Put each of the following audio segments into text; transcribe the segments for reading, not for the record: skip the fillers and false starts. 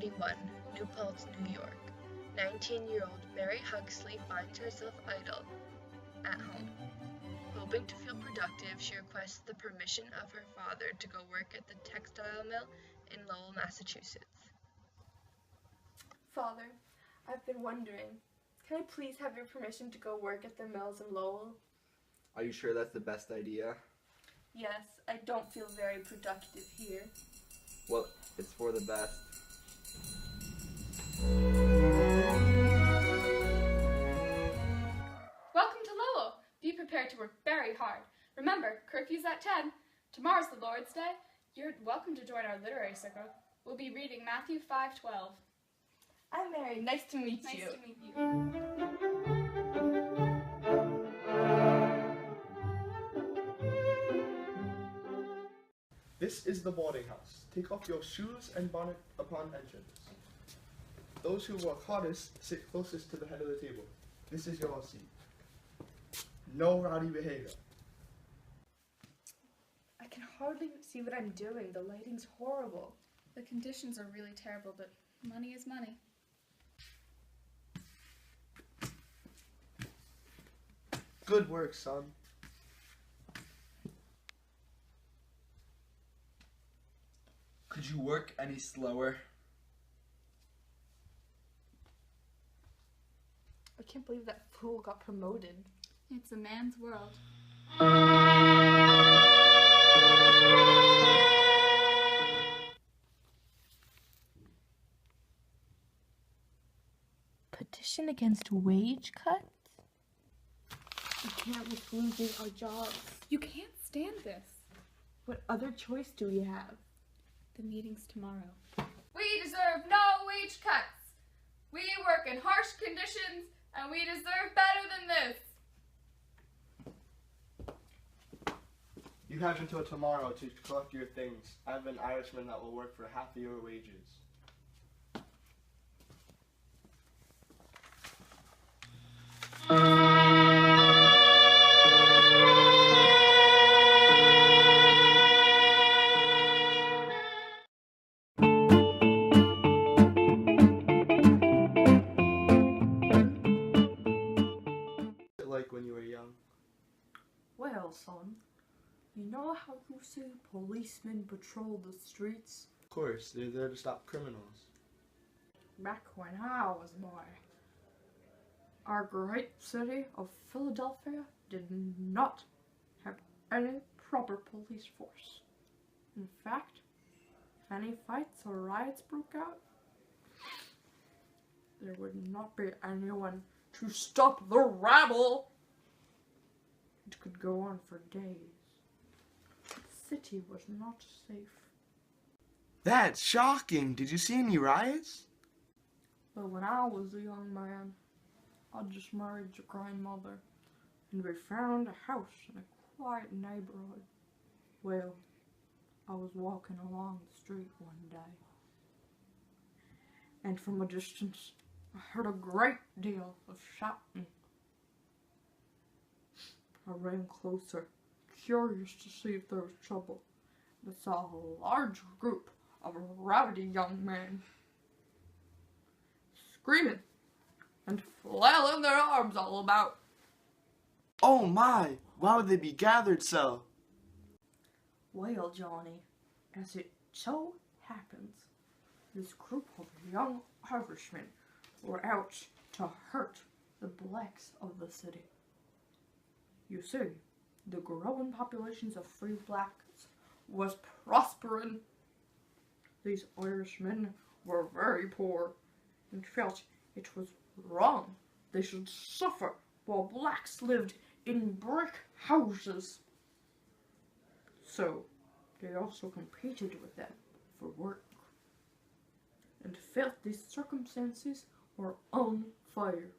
1981, New Paltz, New York. 19-year-old Mary Huxley finds herself idle at home. Hoping to feel productive, she requests the permission of her father to go work at the textile mill in Lowell, Massachusetts. Father, I've been wondering, can I please have your permission to go work at the mills in Lowell? Are you sure that's the best idea? Yes, I don't feel very productive here. Well, it's for the best. Welcome to Lowell. Be prepared to work very hard. Remember, curfew's at 10. Tomorrow's the Lord's Day. You're welcome to join our literary circle. We'll be reading Matthew 5:12. I'm Mary. Nice to meet you. Nice to meet you. This is the boarding house. Take off your shoes and bonnet upon entrance. Those who work hardest sit closest to the head of the table. This is your seat. No rowdy behavior. I can hardly see what I'm doing. The lighting's horrible. The conditions are really terrible, but money is money. Good work, son. Could you work any slower? I can't believe that fool got promoted. It's a man's world. Petition against wage cuts? We can't risk losing our jobs. You can't stand this. What other choice do we have? The meeting's tomorrow. We deserve no wage cuts. We work in harsh conditions, and we deserve better than this. You have until tomorrow to collect your things. I have an Irishman that will work for half of your wages. Like when you were young? Well, son, you know how you see policemen patrol the streets? Of course, they're there to stop criminals. Back when I was a boy, our great city of Philadelphia did not have any proper police force. In fact, if any fights or riots broke out, there would not be anyone to stop the rabble. It could go on for days. The city was not safe. That's shocking. Did you see any riots? But when I was a young man, I just married your grandmother, and we found a house in a quiet neighborhood. Well, I was walking along the street one day, and from a distance, I heard a great deal of shouting. I ran closer, curious to see if there was trouble, and I saw a large group of rowdy young men screaming and flailing their arms all about. Oh my! Why would they be gathered so? Well, Johnny, as it so happens, this group of young Irishmen were out to hurt the blacks of the city. You see, the growing populations of free blacks was prospering. These Irishmen were very poor and felt it was wrong they should suffer while blacks lived in brick houses. So they also competed with them for work and felt these circumstances were unfair.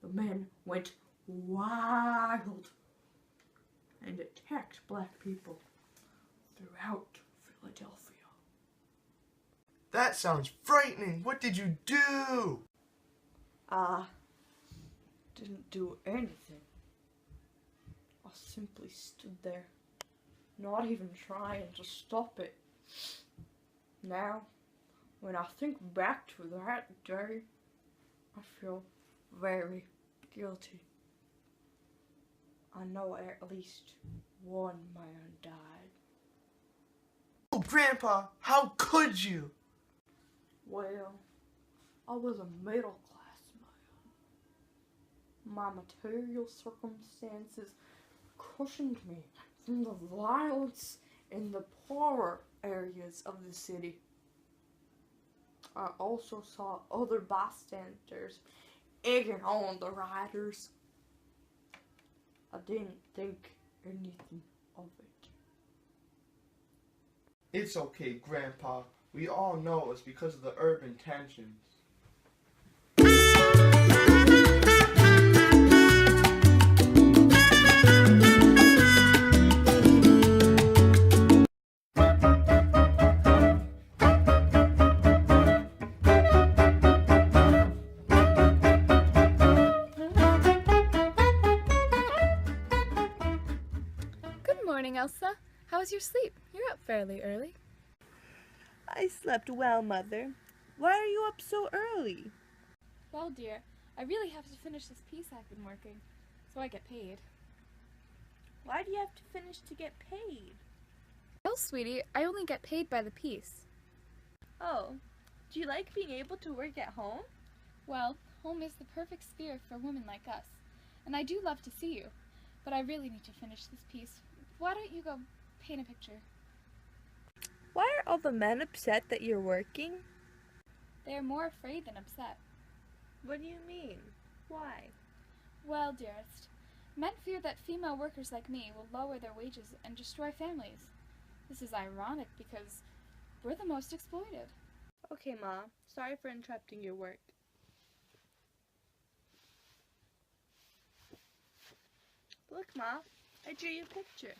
The men went wild and attacked black people throughout Philadelphia. That sounds frightening. What did you do? Didn't do anything. I simply stood there, not even trying to stop it. Now, When I think back to that day, I feel very guilty. I know at least one man died. Oh, Grandpa, how could you? Well, I was a middle class man. My material circumstances cushioned me from the violence in the poorer areas of the city. I also saw other bystanders egging on the rioters. I didn't think anything of it. It's okay, Grandpa. We all know it was because of the urban tensions. Good morning, Elsa. How was your sleep? You're up fairly early. I slept well, Mother. Why are you up so early? Well, dear, I really have to finish this piece I've been working, so I get paid. Why do you have to finish to get paid? Well, sweetie, I only get paid by the piece. Oh, do you like being able to work at home? Well, home is the perfect sphere for women like us, and I do love to see you, but I really need to finish this piece. Why don't you go paint a picture? Why are all the men upset that you're working? They are more afraid than upset. What do you mean? Why? Well, dearest, men fear that female workers like me will lower their wages and destroy families. This is ironic because we're the most exploited. Okay, Ma. Sorry for interrupting your work. Look, Ma. I drew you a picture.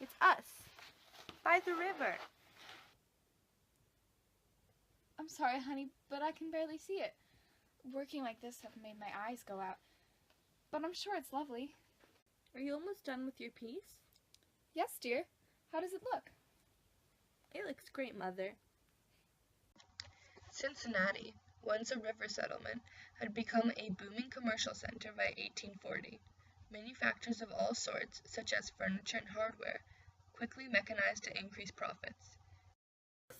It's us. By the river. I'm sorry, honey, but I can barely see it. Working like this have made my eyes go out. But I'm sure it's lovely. Are you almost done with your piece? Yes, dear. How does it look? It looks great, Mother. Cincinnati, once a river settlement, had become a booming commercial center by 1840. Manufacturers of all sorts, such as furniture and hardware, quickly mechanized to increase profits.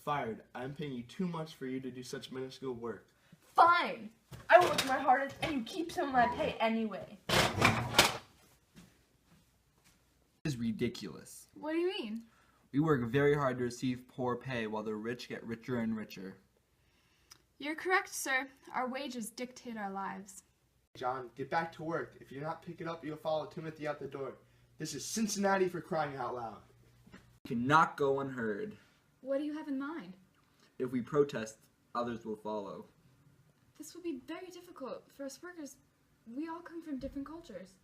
Fired. I'm paying you too much for you to do such minuscule work. Fine! I work my hardest and you keep some of my pay anyway. This is ridiculous. What do you mean? We work very hard to receive poor pay while the rich get richer and richer. You're correct, sir. Our wages dictate our lives. John, get back to work. If you're not picking up, you'll follow Timothy out the door. This is Cincinnati, for crying out loud. Cannot go unheard. What do you have in mind? If we protest, others will follow. This will be very difficult for us workers. We all come from different cultures.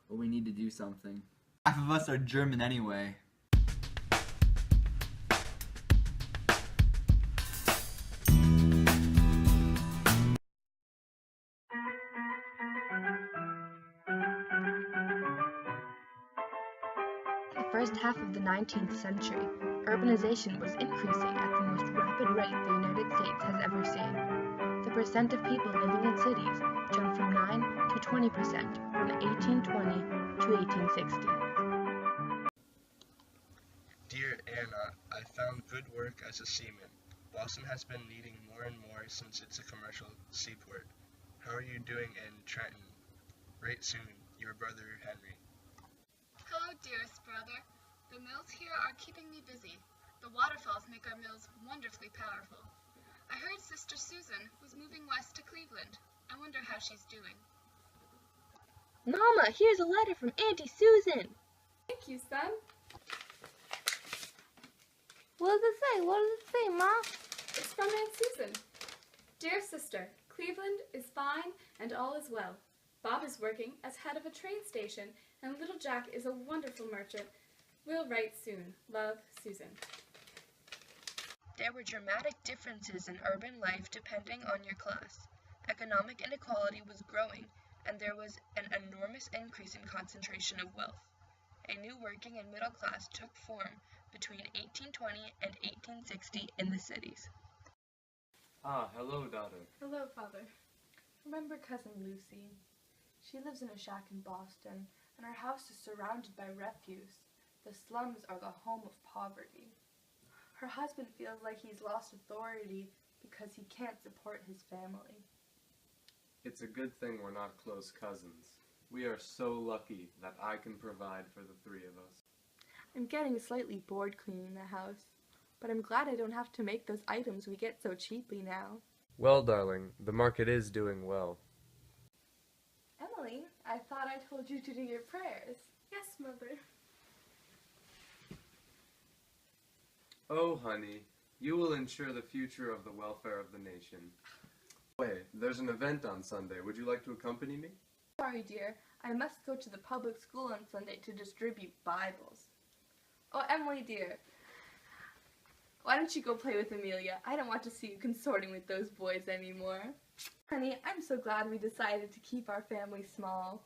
But we need to do something. Half of us are German anyway. In the first half of the 19th century, urbanization was increasing at the most rapid rate the United States has ever seen. The percent of people living in cities jumped from 9 to 20% from 1820 to 1860. Dear Anna, I found good work as a seaman. Boston has been needing more and more since it's a commercial seaport. How are you doing in Trenton? Right soon, your brother Henry. Hello, dearest brother. The mills here are keeping me busy. The waterfalls make our mills wonderfully powerful. I heard Sister Susan was moving west to Cleveland. I wonder how she's doing. Mama, here's a letter from Auntie Susan. Thank you, son. What does it say? What does it say, Ma? It's from Aunt Susan. Dear sister, Cleveland is fine and all is well. Bob is working as head of a train station, and little Jack is a wonderful merchant. We'll write soon. Love, Susan. There were dramatic differences in urban life depending on your class. Economic inequality was growing, and there was an enormous increase in concentration of wealth. A new working and middle class took form between 1820 and 1860 in the cities. Ah, hello, daughter. Hello, Father. Remember Cousin Lucy? She lives in a shack in Boston, and her house is surrounded by refuse. The slums are the home of poverty. Her husband feels like he's lost authority because he can't support his family. It's a good thing we're not close cousins. We are so lucky that I can provide for the three of us. I'm getting slightly bored cleaning the house, but I'm glad I don't have to make those items we get so cheaply now. Well, darling, the market is doing well. Emily, I thought I told you to do your prayers. Yes, Mother. Oh, honey, you will ensure the future of the welfare of the nation. Wait, there's an event on Sunday. Would you like to accompany me? Sorry, dear. I must go to the public school on Sunday to distribute Bibles. Oh, Emily, dear. Why don't you go play with Amelia? I don't want to see you consorting with those boys anymore. Honey, I'm so glad we decided to keep our family small.